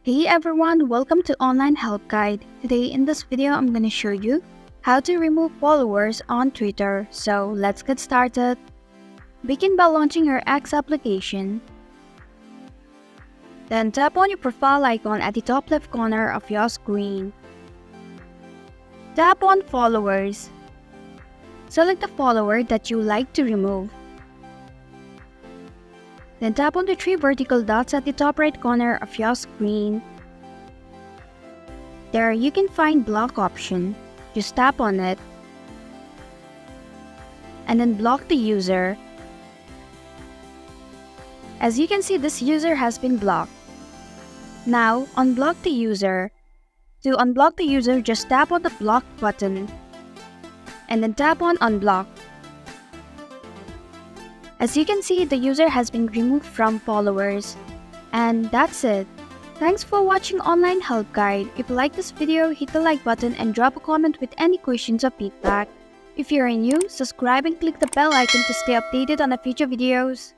Hey everyone, welcome to Online Help Guide. Today in this video, I'm going to show you how to remove followers on Twitter. So let's get started. Begin by launching your X application. Then tap on your profile icon at the top left corner of your screen. Tap on Followers. Select the follower that you like to remove. Then tap on the three vertical dots at the top right corner of your screen. There you can find block option. Just tap on it. And then block the user. As you can see, this user has been blocked. Now, unblock the user. To unblock the user, just tap on the block button. And then tap on unblock. As you can see, the user has been removed from followers. And that's it. Thanks for watching Online Help Guide. If you like this video, hit the like button and drop a comment with any questions or feedback. If you're new, subscribe and click the bell icon to stay updated on the future videos.